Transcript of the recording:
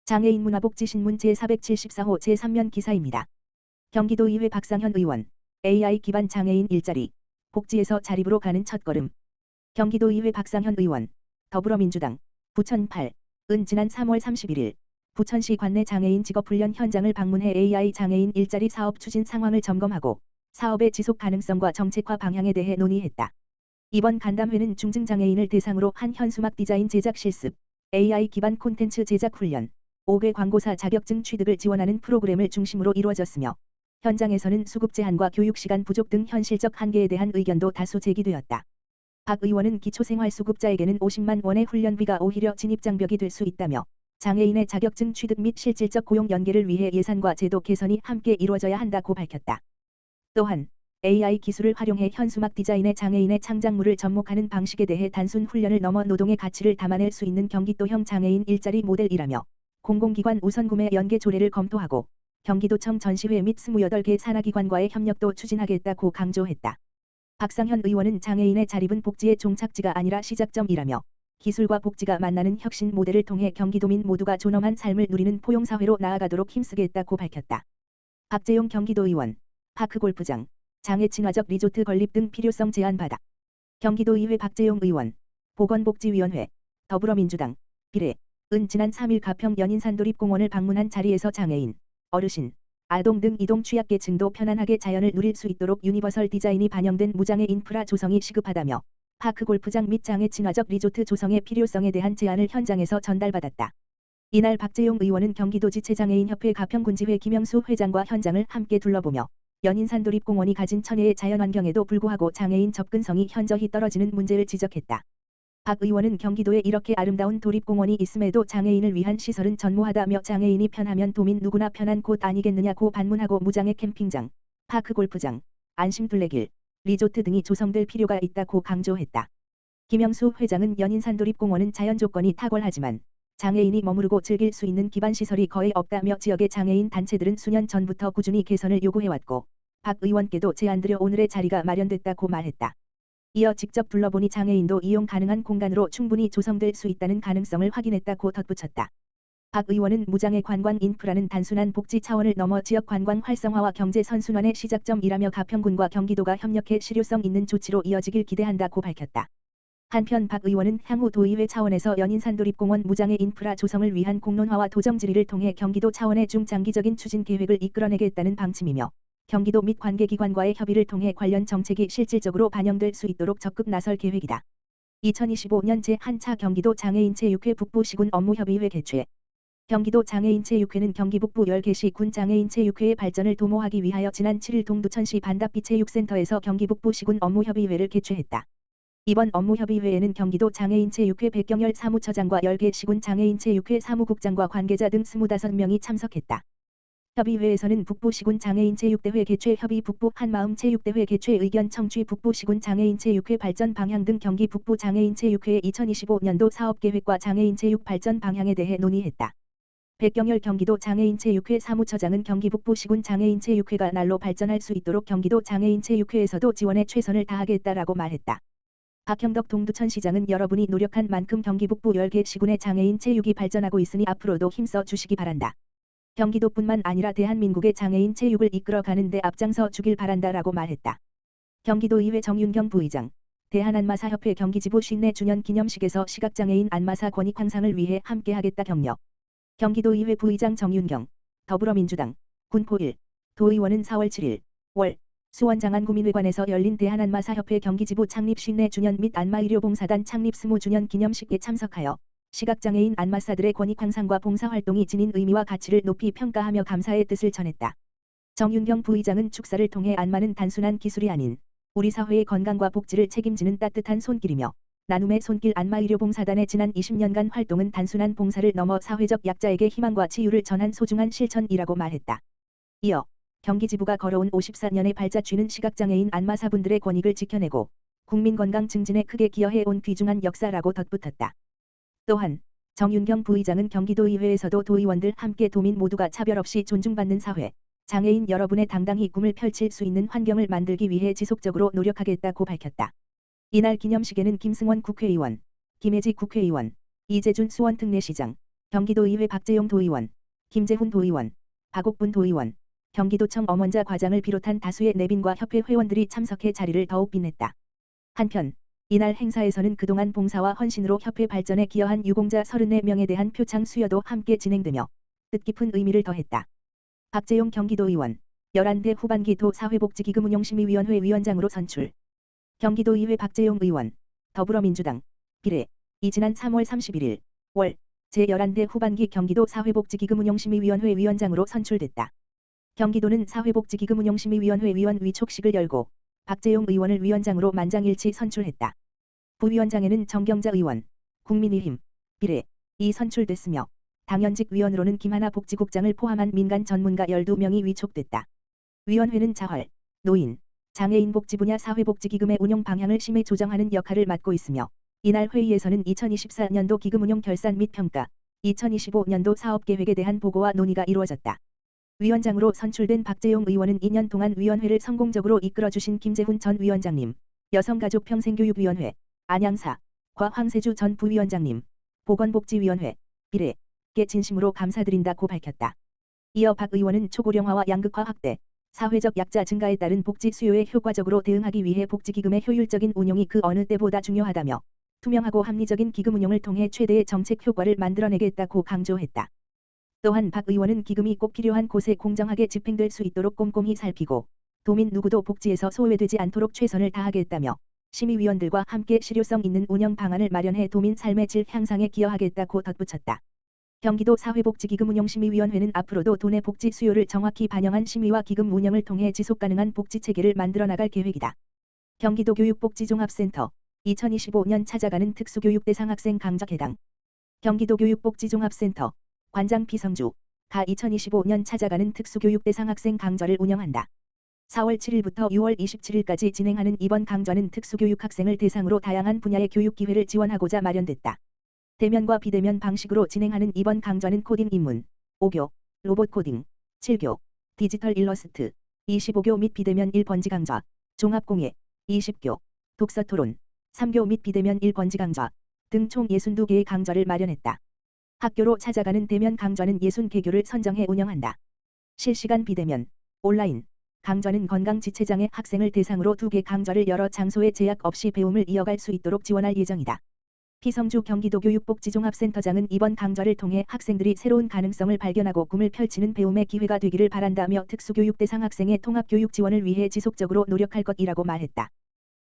장애인 문화복지신문 제474호 제3면 기사입니다. 경기도의회 박상현 의원, AI 기반 장애인 일자리, 복지에서 자립으로 가는 첫걸음. 경기도의회 박상현 의원, 더불어민주당, 부천 8은 지난 3월 31일 부천시 관내 장애인 직업훈련 현장을 방문해 AI 장애인 일자리 사업 추진 상황을 점검하고 사업의 지속 가능성과 정책화 방향에 대해 논의했다. 이번 간담회는 중증장애인을 대상으로 한 현수막 디자인 제작 실습, AI 기반 콘텐츠 제작 훈련, 5개 광고사 자격증 취득을 지원하는 프로그램을 중심으로 이루어졌으며 현장에서는 수급 제한과 교육시간 부족 등 현실적 한계에 대한 의견도 다수 제기되었다. 박 의원은 기초생활수급자에게는 50만 원의 훈련비가 오히려 진입장벽이 될 수 있다며 장애인의 자격증 취득 및 실질적 고용 연계를 위해 예산과 제도 개선이 함께 이루어져야 한다고 밝혔다. 또한 AI 기술을 활용해 현수막 디자인의 장애인의 창작물을 접목하는 방식에 대해 단순 훈련을 넘어 노동의 가치를 담아낼 수 있는 경기도형 장애인 일자리 모델이라며 공공기관 우선구매 연계 조례를 검토하고 경기도청 전시회 및 28개 산하기관과의 협력도 추진하겠다고 강조했다. 박상현 의원은 장애인의 자립은 복지의 종착지가 아니라 시작점이라며 기술과 복지가 만나는 혁신 모델을 통해 경기도민 모두가 존엄한 삶을 누리는 포용사회로 나아가도록 힘쓰겠다고 밝혔다. 박재용 경기도의원, 파크골프장, 장애 친화적 리조트 건립 등 필요성 제안받아 경기도의회 박재용 의원, 보건복지위원회, 더불어민주당, 비례,은 지난 3일 가평 연인산도립공원을 방문한 자리에서 장애인, 어르신, 아동 등 이동 취약계층도 편안하게 자연을 누릴 수 있도록 유니버설 디자인이 반영된 무장애 인프라 조성이 시급하다며 파크골프장 및 장애 친화적 리조트 조성의 필요성에 대한 제안을 현장에서 전달받았다. 이날 박재용 의원은 경기도지체장애인협회 가평군지회 김영수 회장과 현장을 함께 둘러보며 연인산도립공원이 가진 천혜의 자연환경에도 불구하고 장애인 접근성이 현저히 떨어지는 문제를 지적했다. 박 의원은 경기도에 이렇게 아름다운 도립공원이 있음에도 장애인을 위한 시설은 전무하다며 장애인이 편하면 도민 누구나 편한 곳 아니겠느냐고 반문하고 무장애 캠핑장, 파크골프장, 안심둘레길, 리조트 등이 조성될 필요가 있다고 강조했다. 김영수 회장은 연인산도립공원은 자연조건이 탁월하지만 장애인이 머무르고 즐길 수 있는 기반시설이 거의 없다며 지역의 장애인 단체들은 수년 전부터 꾸준히 개선을 요구해왔고 박 의원께도 제안드려 오늘의 자리가 마련됐다고 말했다. 이어 직접 둘러보니 장애인도 이용 가능한 공간으로 충분히 조성될 수 있다는 가능성을 확인했다고 덧붙였다. 박 의원은 무장애 관광 인프라는 단순한 복지 차원을 넘어 지역 관광 활성화와 경제 선순환의 시작점이라며 가평군과 경기도가 협력해 실효성 있는 조치로 이어지길 기대한다고 밝혔다. 한편 박 의원은 향후 도의회 차원에서 연인산도립공원 무장애 인프라 조성을 위한 공론화와 도정 질의를 통해 경기도 차원의 중장기적인 추진 계획을 이끌어내겠다는 방침이며 경기도 및 관계기관과의 협의를 통해 관련 정책이 실질적으로 반영될 수 있도록 적극 나설 계획이다. 2025년 제1차 경기도 장애인체육회 북부시군 업무협의회 개최. 경기도 장애인체육회는 경기 북부 10개시 군 장애인체육회의 발전을 도모하기 위하여 지난 7일 동두천시 반답비체육센터에서 경기 북부시군 업무협의회를 개최했다. 이번 업무협의회에는 경기도 장애인체육회 백경열 사무처장과 10개 시군 장애인체육회 사무국장과 관계자 등 25명이 참석했다. 협의회에서는 북부시군 장애인체육대회 개최 협의 북부 한마음 체육대회 개최 의견 청취 북부시군 장애인체육회 발전 방향 등 경기 북부 장애인체육회의 2025년도 사업계획과 장애인체육 발전 방향에 대해 논의했다. 백경열 경기도 장애인체육회 사무처장은 경기 북부시군 장애인체육회가 날로 발전할 수 있도록 경기도 장애인체육회에서도 지원에 최선을 다하겠다라고 말했다. 박형덕 동두천시장은 여러분이 노력한 만큼 경기 북부 10개 시군의 장애인 체육이 발전하고 있으니 앞으로도 힘써 주시기 바란다. 경기도뿐만 아니라 대한민국의 장애인 체육을 이끌어가는 데 앞장서 주길 바란다라고 말했다. 경기도의회 정윤경 부의장, 대한안마사협회 경기지부 50주년 기념식에서 시각장애인 안마사 권익 향상을 위해 함께하겠다 격려. 경기도의회 부의장 정윤경, 더불어민주당, 군포 1, 도의원은 4월 7일, 월, 수원 장안구민회관에서 열린 대한안마사협회 경기지부 창립 50주년 및 안마의료봉사단 창립 20주년 기념식에 참석하여 시각장애인 안마사들의 권익 향상과 봉사활동이 지닌 의미와 가치를 높이 평가하며 감사의 뜻을 전했다. 정윤경 부의장은 축사를 통해 안마는 단순한 기술이 아닌 우리 사회의 건강과 복지를 책임지는 따뜻한 손길이며 나눔의 손길 안마의료봉사단의 지난 20년간 활동은 단순한 봉사를 넘어 사회적 약자에게 희망과 치유를 전한 소중한 실천이라고 말했다. 이어 경기지부가 걸어온 54년의 발자취는 시각장애인 안마사분들의 권익을 지켜내고 국민 건강 증진에 크게 기여해온 귀중한 역사라고 덧붙였다. 또한 정윤경 부의장은 경기도의회에서도 도의원들 함께 도민 모두가 차별 없이 존중받는 사회, 장애인 여러분의 당당히 꿈을 펼칠 수 있는 환경을 만들기 위해 지속적으로 노력하겠다고 밝혔다. 이날 기념식에는 김승원 국회의원, 김혜지 국회의원, 이재준 수원특례시장, 경기도의회 박재용 도의원, 김재훈 도의원, 박옥분 도의원, 경기도청 엄원자 과장을 비롯한 다수의 내빈과 협회 회원들이 참석해 자리를 더욱 빛냈다. 한편 이날 행사에서는 그동안 봉사와 헌신으로 협회 발전에 기여한 유공자 34명에 대한 표창 수여도 함께 진행되며 뜻깊은 의미를 더했다. 박재용 경기도의원, 11대 후반기 도 사회복지기금운용심의위원회 위원장으로 선출. 경기도의회 박재용 의원, 더불어민주당, 비례, 지난 3월 31일, 월, 제11대 후반기 경기도 사회복지기금운용심의위원회 위원장으로 선출됐다. 경기도는 사회복지기금운용심의위원회 위원 위촉식을 열고 박재용 의원을 위원장으로 만장일치 선출했다. 부위원장에는 정경자 의원, 국민의힘, 비례, 선출됐으며 당연직 위원으로는 김하나 복지국장을 포함한 민간 전문가 12명이 위촉됐다. 위원회는 자활, 노인, 장애인 복지 분야 사회복지기금의 운용 방향을 심의 조정하는 역할을 맡고 있으며 이날 회의에서는 2024년도 기금 운용 결산 및 평가, 2025년도 사업계획에 대한 보고와 논의가 이루어졌다. 위원장으로 선출된 박재용 의원은 2년 동안 위원회를 성공적으로 이끌어주신 김재훈 전 위원장님, 여성가족평생교육위원회, 안양사, 과 황세주 전 부위원장님, 보건복지위원회, 비례께 진심으로 감사드린다고 밝혔다. 이어 박 의원은 초고령화와 양극화 확대, 사회적 약자 증가에 따른 복지 수요에 효과적으로 대응하기 위해 복지기금의 효율적인 운용이 그 어느 때보다 중요하다며 투명하고 합리적인 기금 운용을 통해 최대의 정책 효과를 만들어내겠다고 강조했다. 또한 박 의원은 기금이 꼭 필요한 곳에 공정하게 집행될 수 있도록 꼼꼼히 살피고 도민 누구도 복지에서 소외되지 않도록 최선을 다하겠다며 심의위원들과 함께 실효성 있는 운영 방안을 마련해 도민 삶의 질 향상에 기여하겠다고 덧붙였다. 경기도 사회복지기금운용심의위원회는 앞으로도 도내 복지 수요를 정확히 반영한 심의와 기금 운영을 통해 지속가능한 복지체계를 만들어 나갈 계획이다. 경기도 교육복지종합센터 2025년 찾아가는 특수교육 대상 학생 강좌 개당. 경기도 교육복지종합센터 관장 피성주 가 2025년 찾아가는 특수교육 대상 학생 강좌를 운영한다. 4월 7일부터 6월 27일까지 진행하는 이번 강좌는 특수교육 학생을 대상으로 다양한 분야의 교육 기회를 지원하고자 마련됐다. 대면과 비대면 방식으로 진행하는 이번 강좌는 코딩 입문, 5교, 로봇 코딩, 7교, 디지털 일러스트, 25교 및 비대면 1번지 강좌, 종합공예, 20교, 독서 토론, 3교 및 비대면 1번지 강좌 등 총 62개의 강좌를 마련했다. 학교로 찾아가는 대면 강좌는 60개교를 선정해 운영한다. 실시간 비대면, 온라인 강좌는 건강지체장애 학생을 대상으로 2개 강좌를 여러 장소에 제약 없이 배움을 이어갈 수 있도록 지원할 예정이다. 피성주 경기도 교육복지종합센터장은 이번 강좌를 통해 학생들이 새로운 가능성을 발견하고 꿈을 펼치는 배움의 기회가 되기를 바란다며 특수교육 대상 학생의 통합교육 지원을 위해 지속적으로 노력할 것이라고 말했다.